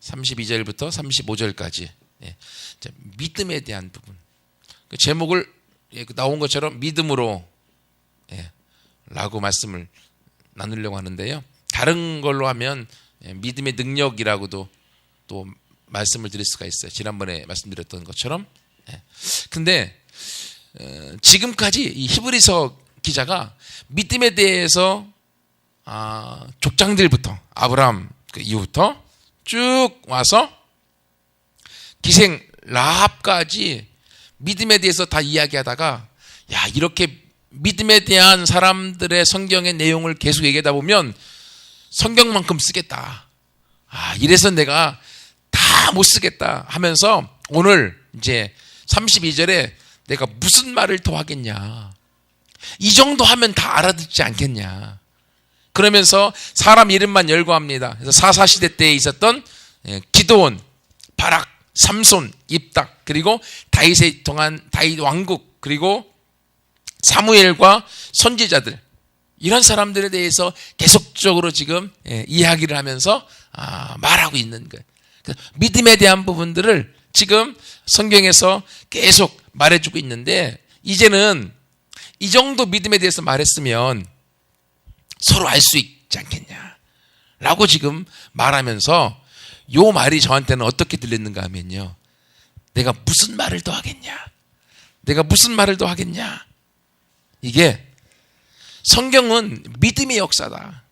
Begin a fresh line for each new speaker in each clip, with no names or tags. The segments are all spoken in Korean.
32절부터 35절까지 믿음에 대한 부분. 그 제목을 나온 것처럼 믿음으로 라고 말씀을 나누려고 하는데요. 다른 걸로 하면 믿음의 능력이라고도 또 말씀을 드릴 수가 있어요. 지난번에 말씀드렸던 것처럼. 근데 지금까지 이 히브리서 기자가 믿음에 대해서 족장들부터 아브라함 그 이후부터 쭉 와서 기생 라합까지 믿음에 대해서 다 이야기하다가 야, 이렇게 믿음에 대한 사람들의 성경의 내용을 계속 얘기하다 보면 성경만큼 쓰겠다. 이래서 내가 다 못 쓰겠다 하면서 오늘 이제 32절에 내가 무슨 말을 더 하겠냐. 이 정도 하면 다 알아듣지 않겠냐. 그러면서 사람 이름만 열거합니다. 그래서 사사시대 때에 있었던 기드온, 바락, 삼손, 입닥, 그리고 다윗에 통한 다윗 왕국, 그리고 사무엘과 선지자들, 이런 사람들에 대해서 계속적으로 지금 이야기를 하면서 말하고 있는 거예요. 믿음에 대한 부분들을 지금 성경에서 계속 말해주고 있는데, 이제는 이 정도 믿음에 대해서 말했으면 서로 알 수 있지 않겠냐 라고 지금 말하면서, 요 말이 저한테는 어떻게 들렸는가 하면요, 내가 무슨 말을 더 하겠냐, 내가 무슨 말을 더 하겠냐. 이게 성경은 믿음의 역사다.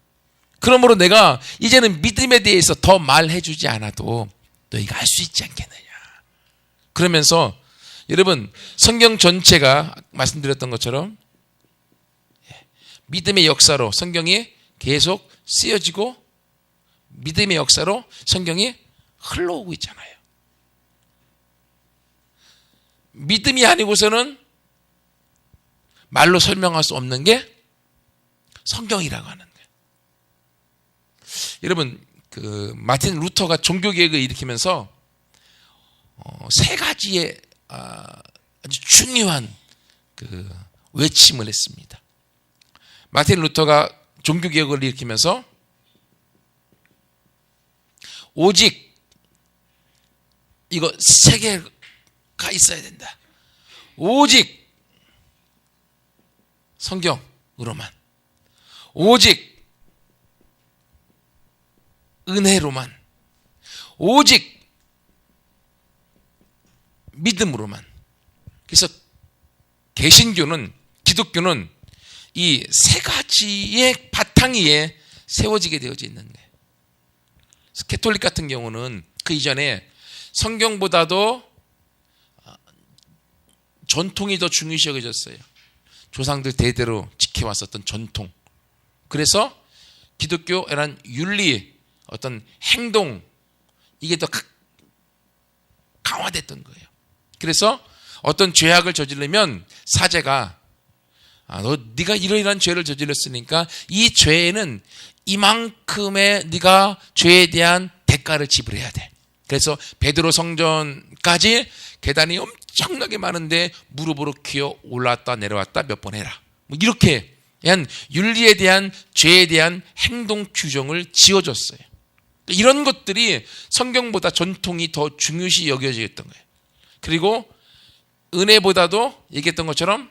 그러므로 내가 이제는 믿음에 대해서 더 말해주지 않아도 너희가 알 수 있지 않겠느냐. 그러면서 여러분, 성경 전체가 말씀드렸던 것처럼 믿음의 역사로 성경이 계속 쓰여지고 믿음의 역사로 성경이 흘러오고 있잖아요. 믿음이 아니고서는 말로 설명할 수 없는 게 성경이라고 하는 거예요. 여러분, 그 마틴 루터가 종교개혁을 일으키면서 세 가지의 아주 중요한 그 외침을 했습니다. 마틴 루터가 종교개혁을 일으키면서 오직 이거 세 개가 있어야 된다. 오직 성경으로만, 오직 은혜로만, 오직 믿음으로만. 그래서 개신교는, 기독교는 이 세 가지의 바탕 위에 세워지게 되어져 있는 거예요. 캐톨릭 같은 경우는 그 이전에 성경보다도 전통이 더 중요시 여겨졌어요. 조상들 대대로 지켜왔었던 전통. 그래서 기독교란 윤리, 어떤 행동, 이게 더 강화됐던 거예요. 그래서 어떤 죄악을 저지르면 사제가 네가 이러이러한 죄를 저질렀으니까 이 죄에는 이만큼의 네가 죄에 대한 대가를 지불해야 돼. 그래서 베드로 성전까지 계단이 엄청나게 많은데 무릎으로 기어 올라왔다 내려왔다 몇 번 해라. 뭐 이렇게 윤리에 대한, 죄에 대한 행동 규정을 지어줬어요. 이런 것들이 성경보다 전통이 더 중요시 여겨지겠던 거예요. 그리고 은혜보다도 얘기했던 것처럼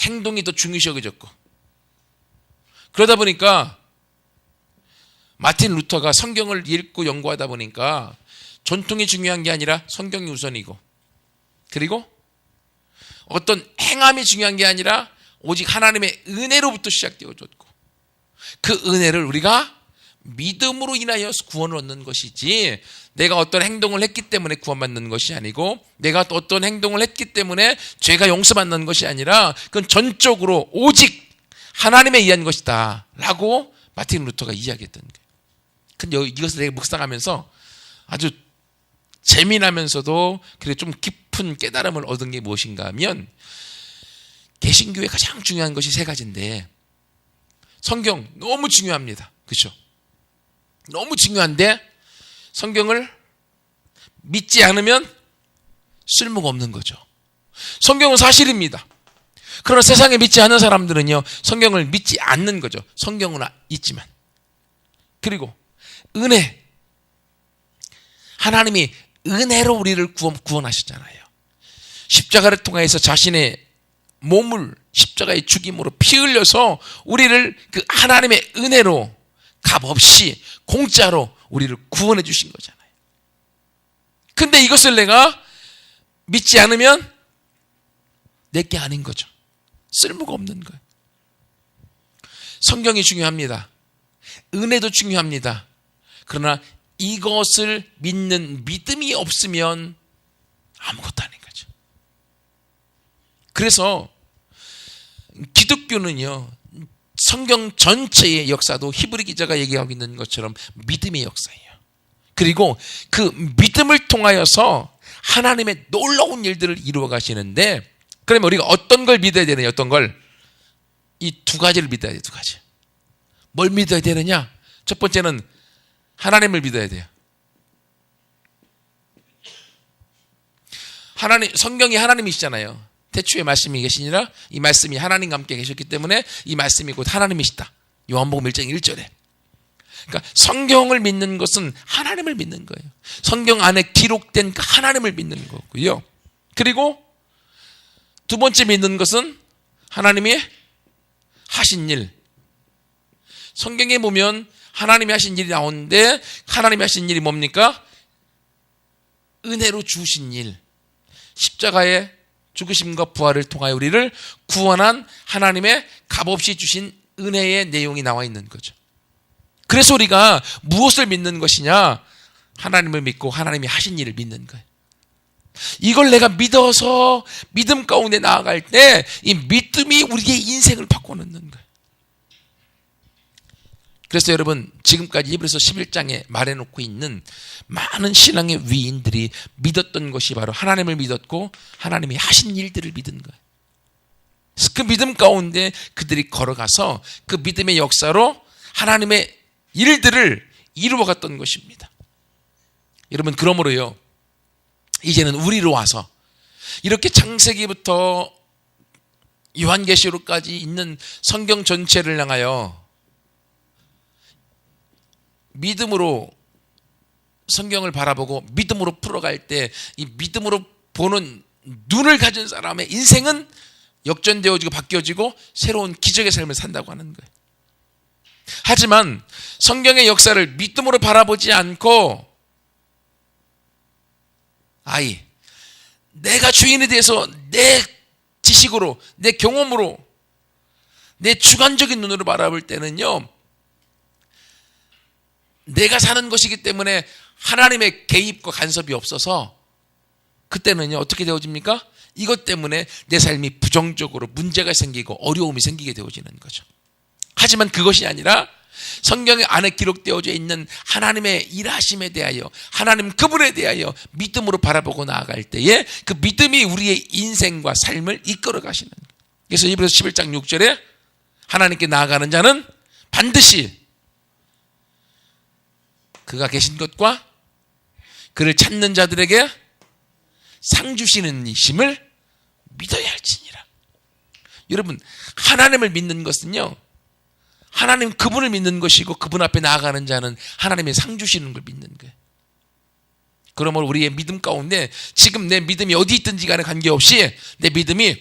행동이 더 중요시 여겨졌고, 그러다 보니까 마틴 루터가 성경을 읽고 연구하다 보니까 전통이 중요한 게 아니라 성경이 우선이고, 그리고 어떤 행함이 중요한 게 아니라 오직 하나님의 은혜로부터 시작되어졌고, 그 은혜를 우리가 믿음으로 인하여 구원을 얻는 것이지, 내가 어떤 행동을 했기 때문에 구원받는 것이 아니고, 내가 또 어떤 행동을 했기 때문에 죄가 용서받는 것이 아니라, 그건 전적으로 오직 하나님에 의한 것이다 라고 마틴 루터가 이야기했던 거예요. 근데 이것을 내가 묵상하면서 아주 재미나면서도 그리고 좀 깊은 깨달음을 얻은 게 무엇인가 하면, 개신교의 가장 중요한 것이 세 가지인데, 성경 너무 중요합니다. 그렇죠? 너무 중요한데 성경을 믿지 않으면 쓸모가 없는 거죠. 성경은 사실입니다. 그러나 세상에 믿지 않는 사람들은요, 성경을 믿지 않는 거죠. 성경은 있지만. 그리고 은혜, 하나님이 은혜로 우리를 구원하셨잖아요. 십자가를 통해서 자신의 몸을 십자가의 죽임으로 피 흘려서 우리를 그 하나님의 은혜로 값없이 공짜로 우리를 구원해 주신 거잖아요. 근데 이것을 내가 믿지 않으면 내게 아닌 거죠. 쓸모가 없는 거예요. 성경이 중요합니다. 은혜도 중요합니다. 그러나 이것을 믿는 믿음이 없으면 아무것도 아닌 거죠. 그래서 기독교는요, 성경 전체의 역사도 히브리 기자가 얘기하고 있는 것처럼 믿음의 역사예요. 그리고 그 믿음을 통하여서 하나님의 놀라운 일들을 이루어 가시는데, 그러면 우리가 어떤 걸 믿어야 되느냐? 어떤 걸? 이 두 가지를 믿어야 돼요. 두 가지. 뭘 믿어야 되느냐? 첫 번째는 하나님을 믿어야 돼요. 하나님, 성경이 하나님이시잖아요. 태초에 말씀이 계시니라 이 말씀이 하나님과 함께 계셨기 때문에 이 말씀이 곧 하나님이시다. 요한복음 1장 1절에. 그러니까 성경을 믿는 것은 하나님을 믿는 거예요. 성경 안에 기록된 그 하나님을 믿는 거고요. 그리고 두 번째 믿는 것은 하나님이 하신 일. 성경에 보면 하나님이 하신 일이 나오는데, 하나님이 하신 일이 뭡니까? 은혜로 주신 일. 십자가의 죽으심과 부활을 통하여 우리를 구원한 하나님의 값없이 주신 은혜의 내용이 나와 있는 거죠. 그래서 우리가 무엇을 믿는 것이냐? 하나님을 믿고 하나님이 하신 일을 믿는 거예요. 이걸 내가 믿어서 믿음 가운데 나아갈 때 이 믿음이 우리의 인생을 바꿔놓는 거예요. 그래서 여러분, 지금까지 히브리서 11장에 말해놓고 있는 많은 신앙의 위인들이 믿었던 것이 바로 하나님을 믿었고 하나님이 하신 일들을 믿은 거예요. 그래서 그 믿음 가운데 그들이 걸어가서 그 믿음의 역사로 하나님의 일들을 이루어갔던 것입니다. 여러분, 그러므로요, 이제는 우리로 와서 이렇게 창세기부터 요한계시록까지 있는 성경 전체를 향하여 믿음으로 성경을 바라보고 믿음으로 풀어갈 때 이 믿음으로 보는 눈을 가진 사람의 인생은 역전되어지고 바뀌어지고 새로운 기적의 삶을 산다고 하는 거예요. 하지만 성경의 역사를 믿음으로 바라보지 않고 내가 주인에 대해서 내 지식으로, 내 경험으로, 내 주관적인 눈으로 바라볼 때는요, 내가 사는 것이기 때문에 하나님의 개입과 간섭이 없어서 그때는요, 어떻게 되어집니까? 이것 때문에 내 삶이 부정적으로 문제가 생기고 어려움이 생기게 되어지는 거죠. 하지만 그것이 아니라 성경 안에 기록되어져 있는 하나님의 일하심에 대하여, 하나님 그분에 대하여 믿음으로 바라보고 나아갈 때에 그 믿음이 우리의 인생과 삶을 이끌어 가시는 거예요. 그래서 히브리서 11장 6절에 하나님께 나아가는 자는 반드시 그가 계신 것과 그를 찾는 자들에게 상 주시는 이심을 믿어야 할지니라. 여러분, 하나님을 믿는 것은요, 하나님 그분을 믿는 것이고 그분 앞에 나아가는 자는 하나님의 상 주시는 걸 믿는 거예요. 그러므로 우리의 믿음 가운데 지금 내 믿음이 어디 있든지 간에 관계없이 내 믿음이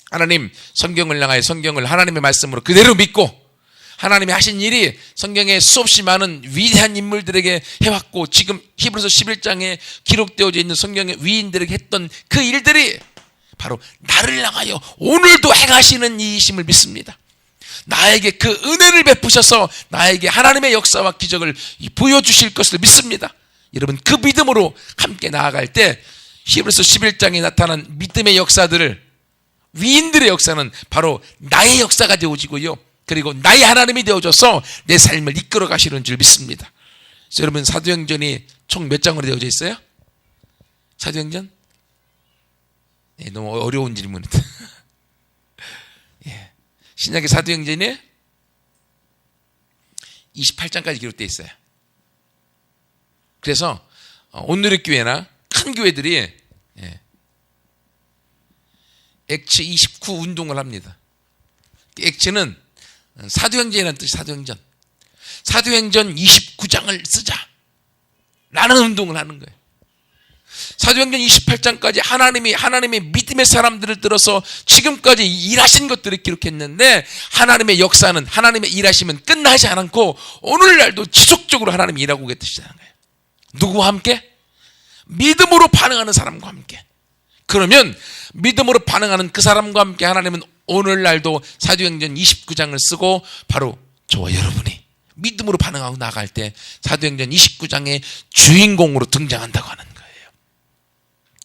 하나님 성경을 향하여 성경을 하나님의 말씀으로 그대로 믿고 하나님이 하신 일이 성경에 수없이 많은 위대한 인물들에게 해왔고 지금 히브리서 11장에 기록되어져 있는 성경의 위인들에게 했던 그 일들이 바로 나를 향하여 오늘도 행하시는 이이심을 믿습니다. 나에게 그 은혜를 베푸셔서 나에게 하나님의 역사와 기적을 보여주실 것을 믿습니다. 여러분, 그 믿음으로 함께 나아갈 때 히브리서 11장에 나타난 믿음의 역사들을, 위인들의 역사는 바로 나의 역사가 되어지고요, 그리고 나의 하나님이 되어져서 내 삶을 이끌어 가시는 줄 믿습니다. 그래서 여러분, 사도행전이 총 몇 장으로 되어져 있어요? 사도행전? 네, 너무 어려운 질문이다. 예. 신약의 사도행전이 28장까지 기록되어 있어요. 그래서 온누리 교회나 큰 교회들이 액츠 29 운동을 합니다. 액츠는 사도행전이라는 뜻이 사도행전. 사도행전 29장을 쓰자. 라는 운동을 하는 거예요. 사도행전 28장까지 하나님의 믿음의 사람들을 들어서 지금까지 일하신 것들을 기록했는데, 하나님의 역사는, 하나님의 일하심은 끝나지 않고 오늘날도 지속적으로 하나님이 일하고 계시다는 거예요. 누구와 함께? 믿음으로 반응하는 사람과 함께. 그러면 믿음으로 반응하는 그 사람과 함께 하나님은 오늘날도 사도행전 29장을 쓰고 바로 저와 여러분이 믿음으로 반응하고 나갈 때 사도행전 29장의 주인공으로 등장한다고 하는 거예요.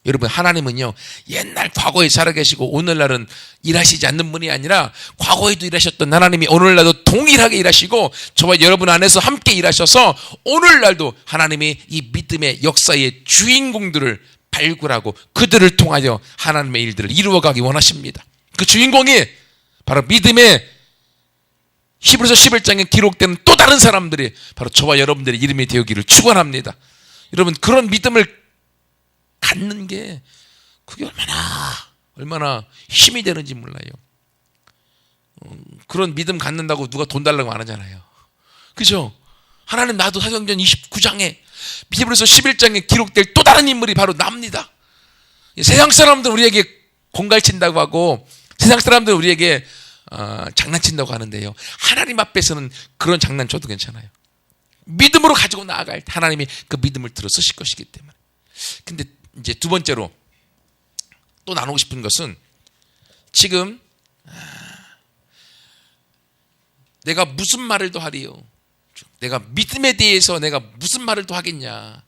여러분, 하나님은요, 옛날 과거에 살아계시고 오늘날은 일하시지 않는 분이 아니라 과거에도 일하셨던 하나님이 오늘날도 동일하게 일하시고 저와 여러분 안에서 함께 일하셔서 오늘날도 하나님이 이 믿음의 역사의 주인공들을 발굴하고 그들을 통하여 하나님의 일들을 이루어가기 원하십니다. 그 주인공이 바로 믿음의 히브리서 11장에 기록되는 또 다른 사람들이 바로 저와 여러분들의 이름이 되기를 축원합니다. 여러분, 그런 믿음을 갖는 게 그게 얼마나 힘이 되는지 몰라요. 그런 믿음 갖는다고 누가 돈 달라고 안 하잖아요. 그죠? 하나님, 나도 사도행전 29장에 히브리서 11장에 기록될 또 다른 인물이 바로 납니다. 세상 사람들은 우리에게 공갈친다고 하고 세상 사람들은 우리에게 장난친다고 하는데요, 하나님 앞에서는 그런 장난 쳐도 괜찮아요. 믿음으로 가지고 나아갈 때 하나님이 그 믿음을 들어 쓰실 것이기 때문에. 근데 이제 두 번째로 또 나누고 싶은 것은, 지금 내가 무슨 말을 더 하리요? 내가 믿음에 대해서 내가 무슨 말을 더 하겠냐?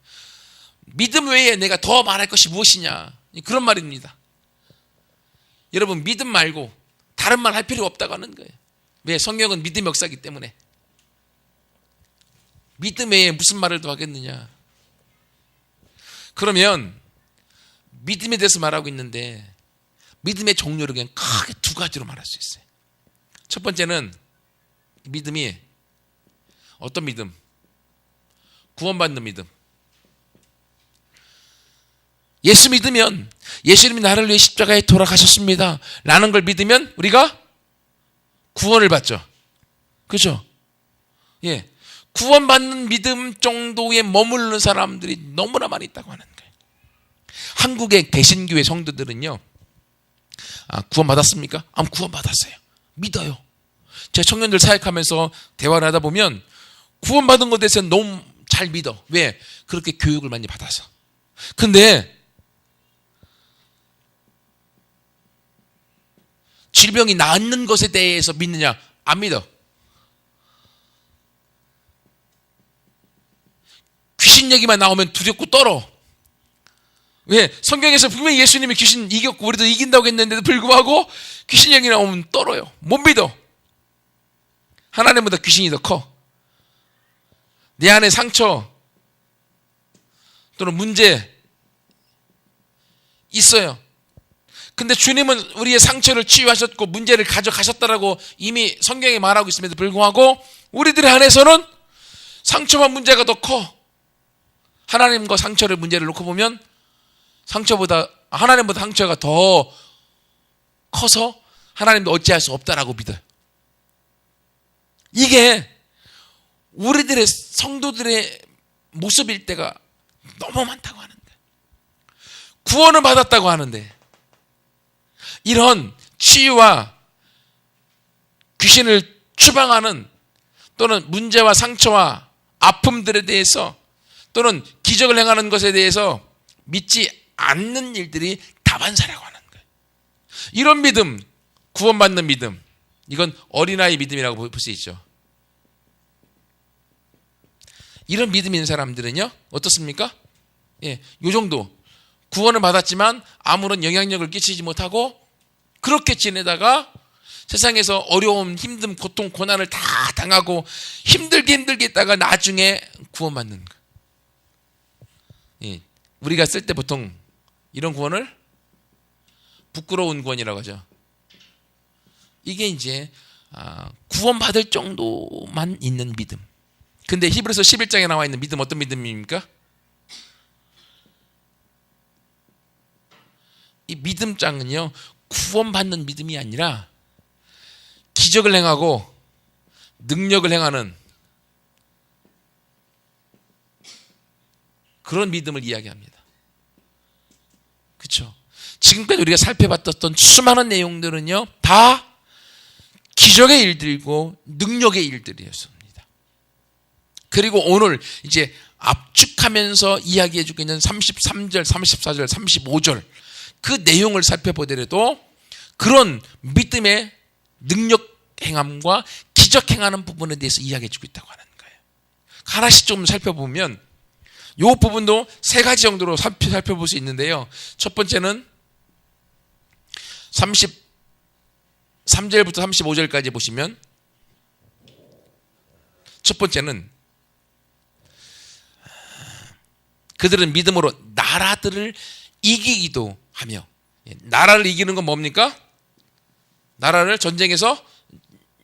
믿음 외에 내가 더 말할 것이 무엇이냐? 그런 말입니다. 여러분, 믿음 말고 다른 말 할 필요가 없다고 하는 거예요. 왜? 성경은 믿음의 역사이기 때문에. 믿음 외에 무슨 말을 더 하겠느냐? 그러면 믿음에 대해서 말하고 있는데 믿음의 종류를 그냥 크게 두 가지로 말할 수 있어요. 첫 번째는 믿음이 어떤 믿음? 구원받는 믿음. 예수 믿으면, 예수님이 나를 위해 십자가에 돌아가셨습니다 라는 걸 믿으면 우리가 구원을 받죠. 그렇죠? 예, 구원받는 믿음 정도에 머무르는 사람들이 너무나 많이 있다고 하는 거예요. 한국의 개신교회 성도들은요, 구원받았습니까? 구원받았어요. 믿어요. 제 청년들 사역하면서 대화를 하다 보면 구원받은 것에 대해서 너무 잘 믿어. 왜? 그렇게 교육을 많이 받아서. 근데 질병이 낫는 것에 대해서 믿느냐? 안 믿어. 귀신 얘기만 나오면 두렵고 떨어. 왜? 성경에서 분명히 예수님이 귀신 이겼고 우리도 이긴다고 했는데도 불구하고 귀신 얘기 나오면 떨어요. 못 믿어. 하나님보다 귀신이 더 커. 내 안에 상처 또는 문제 있어요. 근데 주님은 우리의 상처를 치유하셨고 문제를 가져가셨다라고 이미 성경에 말하고 있음에도 불구하고 우리들의 안에서는 상처와 문제가 더 커. 하나님과 상처를 문제를 놓고 보면 하나님보다 상처가 더 커서 하나님도 어찌할 수 없다라고 믿어요. 이게 우리들의 성도들의 모습일 때가 너무 많다고 하는데, 구원을 받았다고 하는데 이런 치유와 귀신을 추방하는 또는 문제와 상처와 아픔들에 대해서 또는 기적을 행하는 것에 대해서 믿지 않는 일들이 다반사라고 하는 거예요. 이런 믿음, 구원받는 믿음, 이건 어린아이 믿음이라고 볼 수 있죠. 이런 믿음 있는 사람들은요, 어떻습니까? 예, 요 정도. 구원을 받았지만 아무런 영향력을 끼치지 못하고 그렇게 지내다가 세상에서 어려움, 힘듦, 고통, 고난을 다 당하고 힘들게 있다가 나중에 구원받는 거. 예, 우리가 쓸 때 보통 이런 구원을 부끄러운 구원이라고 하죠. 이게 이제 구원받을 정도만 있는 믿음. 근데 히브리서 11장에 나와 있는 믿음, 어떤 믿음입니까? 이 믿음장은요, 구원받는 믿음이 아니라 기적을 행하고 능력을 행하는 그런 믿음을 이야기합니다. 그렇죠? 지금까지 우리가 살펴봤던 수많은 내용들은요, 다 기적의 일들이고 능력의 일들이었습니다. 그리고 오늘 이제 압축하면서 이야기해주고 있는 33절, 34절, 35절 그 내용을 살펴보더라도 그런 믿음의 능력 행함과 기적 행하는 부분에 대해서 이야기해주고 있다고 하는 거예요. 하나씩 좀 살펴보면 이 부분도 세 가지 정도로 살펴볼 수 있는데요. 첫 번째는 33절부터 35절까지 보시면 첫 번째는 그들은 믿음으로 나라들을 이기기도 하며, 나라를 이기는 건 뭡니까? 나라를 전쟁에서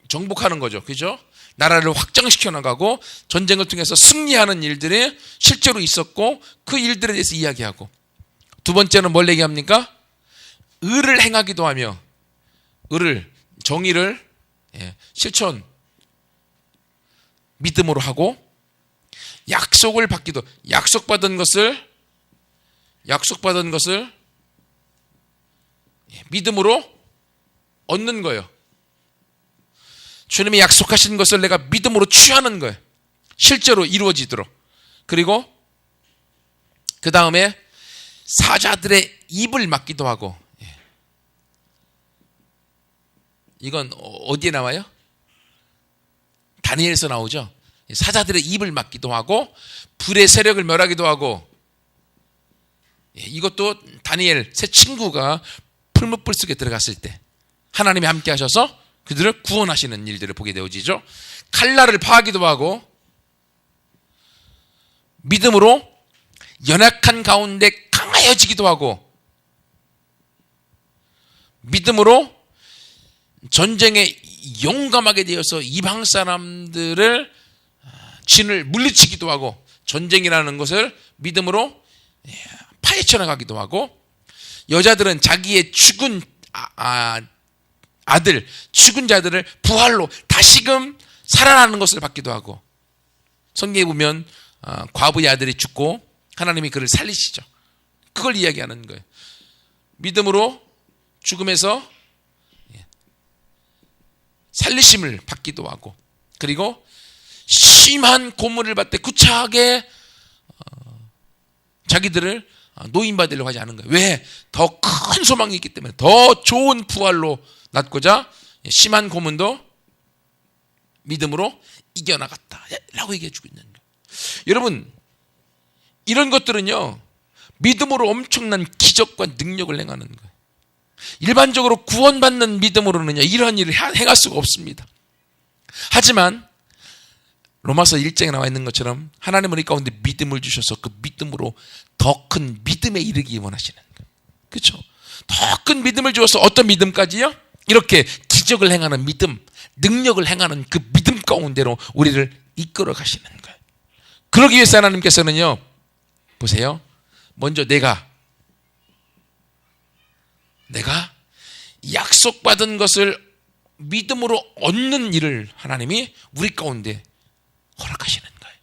정복하는 거죠. 그죠? 나라를 확장시켜 나가고 전쟁을 통해서 승리하는 일들이 실제로 있었고 그 일들에 대해서 이야기하고, 두 번째는 뭘 얘기합니까? 의를 행하기도 하며, 의를, 정의를 실천 믿음으로 하고, 약속을 받기도, 약속받은 것을 믿음으로 얻는 거예요. 주님이 약속하신 것을 내가 믿음으로 취하는 거예요. 실제로 이루어지도록. 그리고 그 다음에 사자들의 입을 막기도 하고, 이건 어디에 나와요? 다니엘에서 나오죠. 사자들의 입을 막기도 하고 불의 세력을 멸하기도 하고, 이것도 다니엘 세 친구가 풀무불 속에 들어갔을 때 하나님이 함께 하셔서 그들을 구원하시는 일들을 보게 되어지죠. 칼날을 파하기도 하고, 믿음으로 연약한 가운데 강하여지기도 하고, 믿음으로 전쟁에 용감하게 되어서 이방 사람들을 진을 물리치기도 하고, 전쟁이라는 것을 믿음으로 파헤쳐 나가기도 하고, 여자들은 자기의 죽은 아들, 죽은 자들을 부활로 다시금 살아나는 것을 받기도 하고, 성경에 보면 과부의 아들이 죽고 하나님이 그를 살리시죠. 그걸 이야기하는 거예요. 믿음으로 죽음에서 살리심을 받기도 하고, 그리고 심한 고문을 받되 구차하게 자기들을 노인받으려고 하지 않은 거예요. 왜? 더 큰 소망이 있기 때문에, 더 좋은 부활로 낳고자 심한 고문도 믿음으로 이겨나갔다 라고 얘기해 주고 있는 거예요. 여러분, 이런 것들은요, 믿음으로 엄청난 기적과 능력을 행하는 거예요. 일반적으로 구원받는 믿음으로는요, 이러한 일을 행할 수가 없습니다. 하지만 로마서 1장에 나와 있는 것처럼 하나님은 우리 가운데 믿음을 주셔서 그 믿음으로 더 큰 믿음에 이르기 원하시는 거예요. 그렇죠? 더 큰 믿음을 주어서 어떤 믿음까지요? 이렇게 기적을 행하는 믿음, 능력을 행하는 그 믿음 가운데로 우리를 이끌어 가시는 거예요. 그러기 위해서 하나님께서는요, 보세요. 먼저 내가 약속받은 것을 믿음으로 얻는 일을 하나님이 우리 가운데 허락하시는 거예요.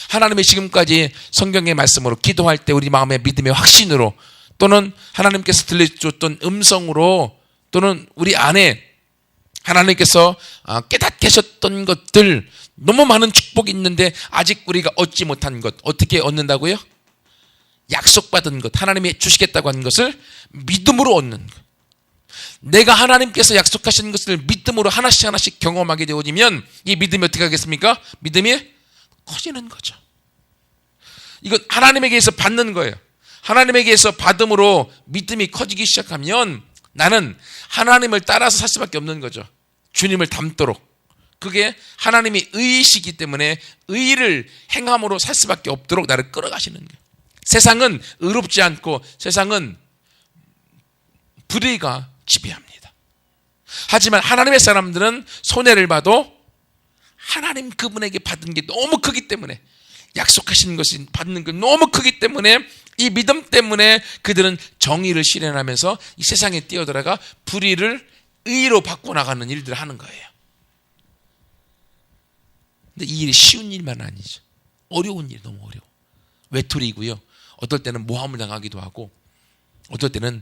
하나님이 지금까지 성경의 말씀으로 기도할 때 우리 마음의 믿음의 확신으로, 또는 하나님께서 들려줬던 음성으로, 또는 우리 안에 하나님께서 깨닫게 하셨던 것들, 너무 많은 축복이 있는데 아직 우리가 얻지 못한 것, 어떻게 얻는다고요? 약속받은 것, 하나님이 주시겠다고 하는 것을 믿음으로 얻는 것. 내가 하나님께서 약속하신 것을 믿음으로 하나씩 경험하게 되어지면 이 믿음이 어떻게 하겠습니까? 믿음이 커지는 거죠. 이건 하나님에게서 받는 거예요. 하나님에게서 받음으로 믿음이 커지기 시작하면 나는 하나님을 따라서 살 수밖에 없는 거죠. 주님을 닮도록. 그게 하나님이 의이시기 때문에 의를 행함으로 살 수밖에 없도록 나를 끌어가시는 거예요. 세상은 의롭지 않고 세상은 불의가 지배합니다. 하지만 하나님의 사람들은 손해를 봐도 하나님 그분에게 받은 게 너무 크기 때문에, 약속하신 것이 받는 게 너무 크기 때문에, 이 믿음 때문에 그들은 정의를 실현하면서 이 세상에 뛰어들어가 불의를 의로 바꿔나가는 일들을 하는 거예요. 근데 이 일이 쉬운 일만 아니죠. 어려운 일, 너무 어려워. 외톨이고요. 어떨 때는 모함을 당하기도 하고 어떨 때는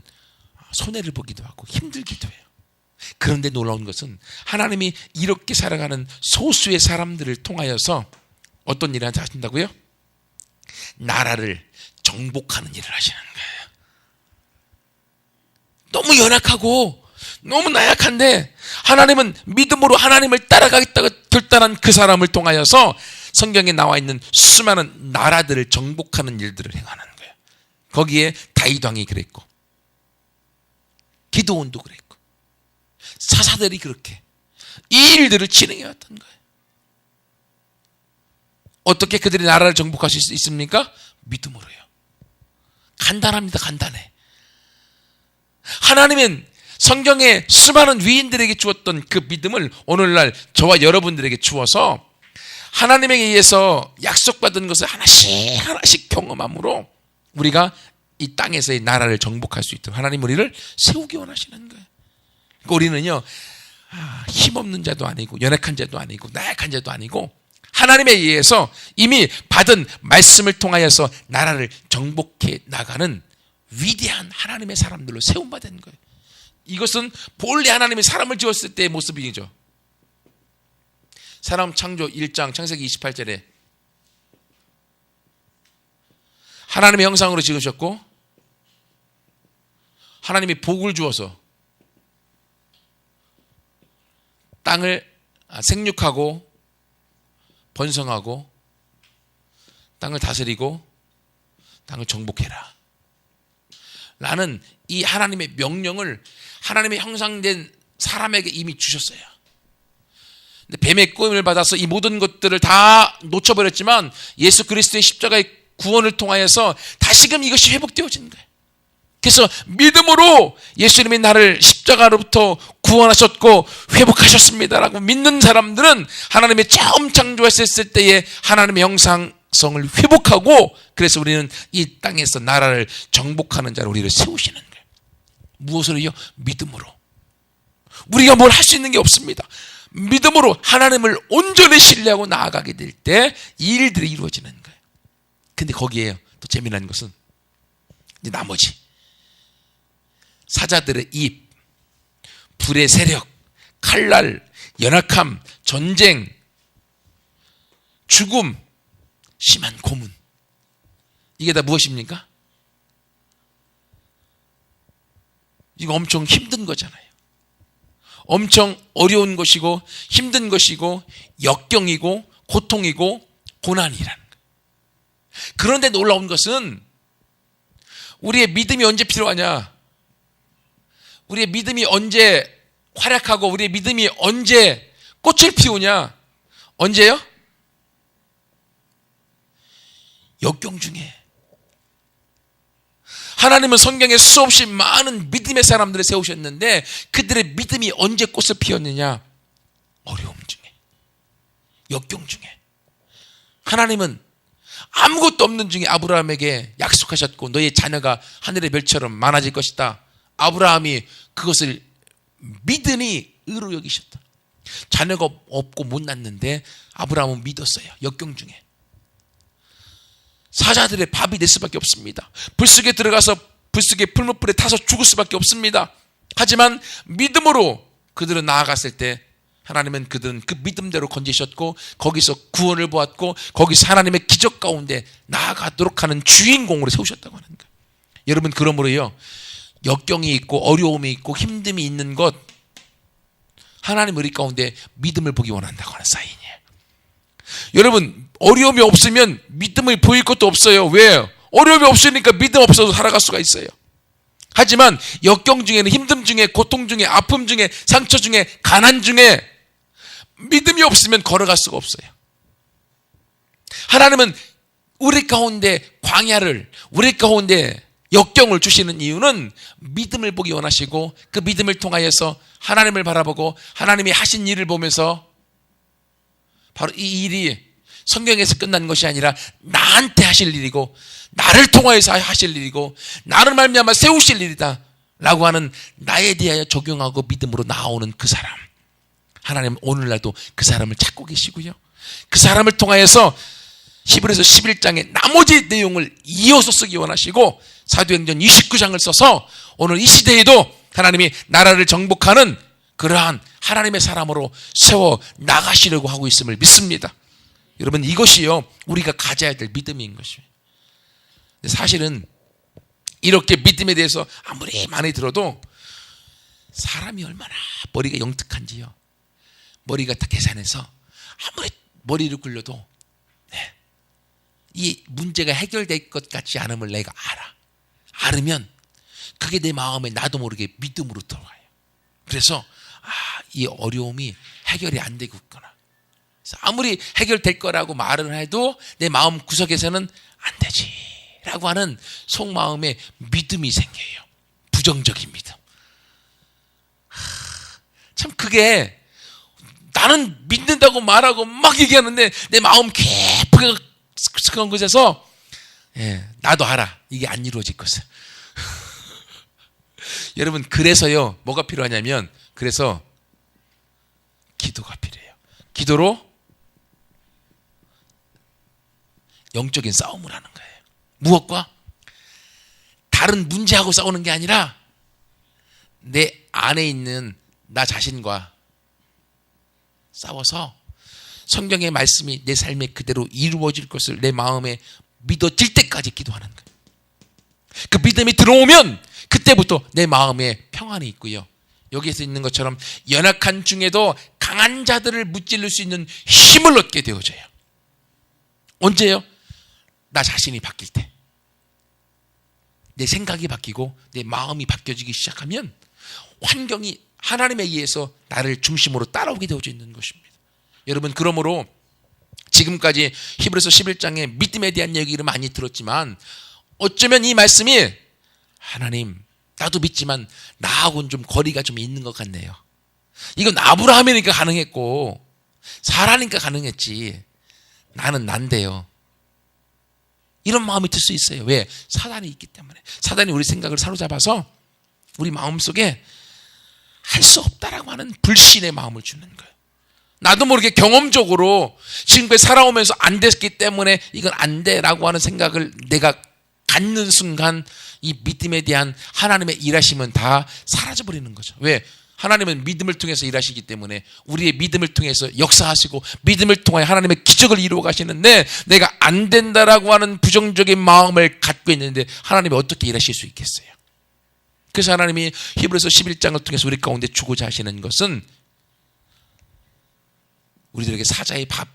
손해를 보기도 하고 힘들기도 해요. 그런데 놀라운 것은 하나님이 이렇게 살아가는 소수의 사람들을 통하여서 어떤 일을 하신다고요? 나라를 정복하는 일을 하시는 거예요. 너무 연약하고 너무 나약한데 하나님은 믿음으로 하나님을 따라가겠다고 결단한 그 사람을 통하여서 성경에 나와 있는 수많은 나라들을 정복하는 일들을 행하는 거예요. 거기에 다윗 왕이 그랬고 기드온도 그랬고 사사들이 그렇게 이 일들을 진행해 왔던 거예요. 어떻게 그들이 나라를 정복하실 수 있습니까? 믿음으로요. 간단합니다. 간단해. 하나님은 성경에 수많은 위인들에게 주었던 그 믿음을 오늘날 저와 여러분들에게 주어서 하나님에게 의해서 약속받은 것을 하나씩 경험함으로 우리가 이 땅에서의 나라를 정복할 수 있도록 하나님 우리를 세우기 원하시는 거예요. 그러니까 우리는요, 힘없는 자도 아니고 연약한 자도 아니고 나약한 자도 아니고 하나님에 의해서 이미 받은 말씀을 통하여서 나라를 정복해 나가는 위대한 하나님의 사람들로 세움받은 거예요. 이것은 본래 하나님이 사람을 지었을 때의 모습이죠. 사람 창조 1장 창세기 28절에 하나님의 형상으로 지으셨고 하나님이 복을 주어서 땅을 생육하고 번성하고 땅을 다스리고 땅을 정복해라 라는 이 하나님의 명령을 하나님의 형상된 사람에게 이미 주셨어요. 근데 뱀의 꼬임을 받아서 이 모든 것들을 다 놓쳐버렸지만 예수 그리스도의 십자가의 구원을 통하여서 다시금 이것이 회복되어진 거예요. 그래서 믿음으로 예수님이 나를 십자가로부터 구원하셨고 회복하셨습니다라고 믿는 사람들은 하나님의 처음 창조했을 때의 하나님의 형상성을 회복하고 그래서 우리는 이 땅에서 나라를 정복하는 자로 우리를 세우시는 거예요. 무엇으로요? 믿음으로. 우리가 뭘 할 수 있는 게 없습니다. 믿음으로 하나님을 온전히 신뢰하고 나아가게 될 때 이 일들이 이루어지는 거예요. 근데 거기에 또 재미난 것은 이제 나머지 사자들의 입, 불의 세력, 칼날, 연약함, 전쟁, 죽음, 심한 고문. 이게 다 무엇입니까? 이거 엄청 힘든 거잖아요. 엄청 어려운 것이고 힘든 것이고 역경이고 고통이고 고난이라는 거예요. 그런데 놀라운 것은 우리의 믿음이 언제 필요하냐? 우리의 믿음이 언제 활약하고 우리의 믿음이 언제 꽃을 피우냐? 언제요? 역경 중에. 하나님은 성경에 수없이 많은 믿음의 사람들을 세우셨는데 그들의 믿음이 언제 꽃을 피웠느냐? 어려움 중에, 역경 중에. 하나님은 아무것도 없는 중에 아브라함에게 약속하셨고 너의 자녀가 하늘의 별처럼 많아질 것이다. 아브라함이 그것을 믿으니 의로 여기셨다. 자녀가 없고 못 낳는데 아브라함은 믿었어요. 역경 중에. 사자들의 밥이 될 수밖에 없습니다. 불속에 들어가서 불속의 풀무불에 타서 죽을 수밖에 없습니다. 하지만 믿음으로 그들은 나아갔을 때 하나님은 그들은 그 믿음대로 건지셨고 거기서 구원을 보았고 거기서 하나님의 기적 가운데 나아가도록 하는 주인공으로 세우셨다고 하는 거예요. 여러분 그러므로요 역경이 있고 어려움이 있고 힘듦이 있는 것 하나님 우리 가운데 믿음을 보기 원한다고 하는 사인이에요. 여러분 어려움이 없으면 믿음을 보일 것도 없어요. 왜요? 어려움이 없으니까 믿음 없어도 살아갈 수가 있어요. 하지만 역경 중에는 힘듦 중에 고통 중에 아픔 중에 상처 중에 가난 중에 믿음이 없으면 걸어갈 수가 없어요. 하나님은 우리 가운데 광야를 우리 가운데 역경을 주시는 이유는 믿음을 보기 원하시고 그 믿음을 통하여서 하나님을 바라보고 하나님이 하신 일을 보면서 바로 이 일이 성경에서 끝난 것이 아니라 나한테 하실 일이고 나를 통하여서 하실 일이고 나를 말미암아 세우실 일이다 라고 하는 나에 대하여 적용하고 믿음으로 나오는 그 사람 하나님은 오늘날도 그 사람을 찾고 계시고요 그 사람을 통하여서 히브리서 11장의 나머지 내용을 이어서 쓰기 원하시고 사도행전 29장을 써서 오늘 이 시대에도 하나님이 나라를 정복하는 그러한 하나님의 사람으로 세워 나가시려고 하고 있음을 믿습니다. 여러분, 이것이요 우리가 가져야 될 믿음인 것이에요. 사실은 이렇게 믿음에 대해서 아무리 많이 들어도 사람이 얼마나 머리가 영특한지요. 머리가 다 계산해서 아무리 머리를 굴려도 이 문제가 해결될 것 같지 않음을 내가 알으면 그게 내 마음에 나도 모르게 믿음으로 들어가요. 그래서 이 어려움이 해결이 안 되고 있구나. 그래서 아무리 해결될 거라고 말을 해도 내 마음 구석에서는 안 되지 라고 하는 속마음에 믿음이 생겨요. 부정적인 믿음. 참 그게 나는 믿는다고 말하고 막 얘기하는데 내 마음 깊은 곳에서 나도 알아. 이게 안 이루어질 것을. 여러분, 그래서요 뭐가 필요하냐면 그래서 기도가 필요해요. 기도로 영적인 싸움을 하는 거예요. 무엇과? 다른 문제하고 싸우는 게 아니라 내 안에 있는 나 자신과 싸워서 성경의 말씀이 내 삶에 그대로 이루어질 것을 내 마음에 믿어질 때까지 기도하는 거예요. 그 믿음이 들어오면 그때부터 내 마음에 평안이 있고요. 여기에서 있는 것처럼 연약한 중에도 강한 자들을 무찌를 수 있는 힘을 얻게 되어져요. 언제요? 나 자신이 바뀔 때. 내 생각이 바뀌고 내 마음이 바뀌어지기 시작하면 환경이 하나님에 의해서 나를 중심으로 따라오게 되어져 있는 것입니다. 여러분, 그러므로 지금까지 히브리서 11장의 믿음에 대한 얘기를 많이 들었지만 어쩌면 이 말씀이 하나님, 나도 믿지만 나하고는 좀 거리가 좀 있는 것 같네요. 이건 아브라함이니까 가능했고 사라니까 가능했지 나는 난데요. 이런 마음이 들 수 있어요. 왜? 사단이 있기 때문에. 사단이 우리 생각을 사로잡아서 우리 마음속에 할 수 없다라고 하는 불신의 마음을 주는 거예요. 나도 모르게 경험적으로 지금까지 살아오면서 안 됐기 때문에 이건 안 돼라고 하는 생각을 내가 갖는 순간 이 믿음에 대한 하나님의 일하심은 다 사라져버리는 거죠. 왜? 하나님은 믿음을 통해서 일하시기 때문에 우리의 믿음을 통해서 역사하시고 믿음을 통해 하나님의 기적을 이루어 가시는데 내가 안 된다라고 하는 부정적인 마음을 갖고 있는데 하나님이 어떻게 일하실 수 있겠어요? 그래서 하나님이 히브리서 11장을 통해서 우리 가운데 주고자 하시는 것은 우리들에게 사자의 밥,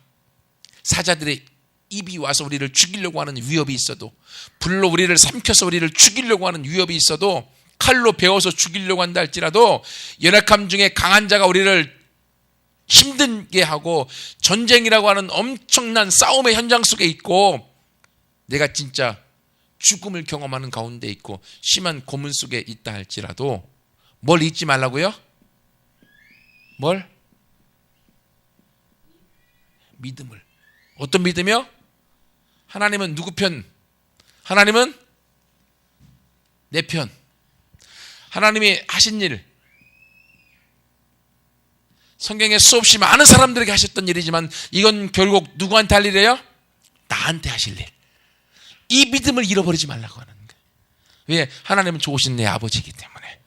사자들의 입이 와서 우리를 죽이려고 하는 위협이 있어도, 불로 우리를 삼켜서 우리를 죽이려고 하는 위협이 있어도, 칼로 베어서 죽이려고 한다 할지라도 연약함 중에 강한 자가 우리를 힘들게 하고 전쟁이라고 하는 엄청난 싸움의 현장 속에 있고 내가 진짜 죽음을 경험하는 가운데 있고 심한 고문 속에 있다 할지라도 뭘 잊지 말라고요? 뭘? 믿음을. 어떤 믿음이요? 하나님은 누구 편? 하나님은 내 편. 하나님이 하신 일, 성경에 수없이 많은 사람들에게 하셨던 일이지만 이건 결국 누구한테 할 일이에요? 나한테 하실 일. 이 믿음을 잃어버리지 말라고 하는 거예요. 왜? 하나님은 좋으신 내 아버지이기 때문에.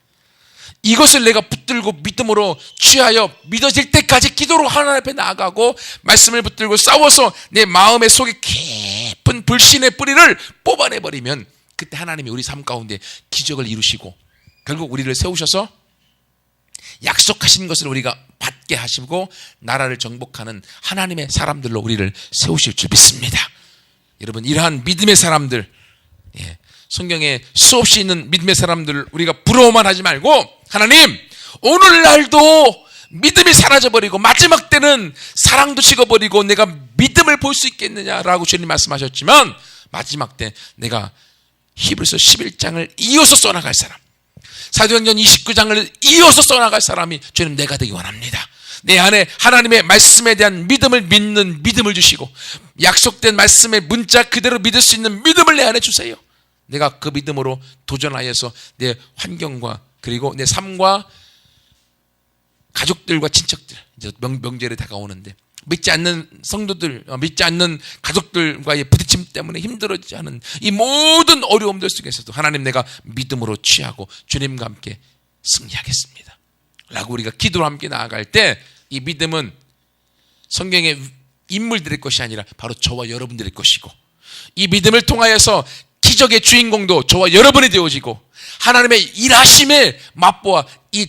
이것을 내가 붙들고 믿음으로 취하여 믿어질 때까지 기도로 하나님 앞에 나아가고 말씀을 붙들고 싸워서 내 마음의 속에 깊은 불신의 뿌리를 뽑아내버리면 그때 하나님이 우리 삶 가운데 기적을 이루시고 결국 우리를 세우셔서 약속하신 것을 우리가 받게 하시고 나라를 정복하는 하나님의 사람들로 우리를 세우실 줄 믿습니다. 여러분, 이러한 믿음의 사람들, 성경에 수없이 있는 믿음의 사람들 우리가 부러워만 하지 말고 하나님, 오늘날도 믿음이 사라져버리고 마지막 때는 사랑도 식어버리고 내가 믿음을 볼 수 있겠느냐라고 주님 말씀하셨지만 마지막 때 내가 히브리서 11장을 이어서 써나갈 사람, 사도행전 29장을 이어서 써나갈 사람이 주님 내가 되기 원합니다. 내 안에 하나님의 말씀에 대한 믿음을 믿는 믿음을 주시고 약속된 말씀의 문자 그대로 믿을 수 있는 믿음을 내 안에 주세요. 내가 그 믿음으로 도전하여서 내 환경과 그리고 내 삶과 가족들과 친척들, 이제 명절이 다가오는데 믿지 않는 성도들, 믿지 않는 가족들과의 부딪힘 때문에 힘들어지지 않은 이 모든 어려움들 속에서도 하나님, 내가 믿음으로 취하고 주님과 함께 승리하겠습니다 라고 우리가 기도로 함께 나아갈 때, 이 믿음은 성경의 인물들의 것이 아니라 바로 저와 여러분들의 것이고, 이 믿음을 통하여서 기적의 주인공도 저와 여러분이 되어지고, 하나님의 일하심을 맛보아 이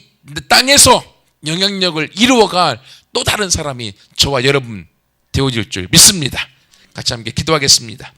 땅에서 영향력을 이루어갈 또 다른 사람이 저와 여러분 되어질 줄 믿습니다. 같이 함께 기도하겠습니다.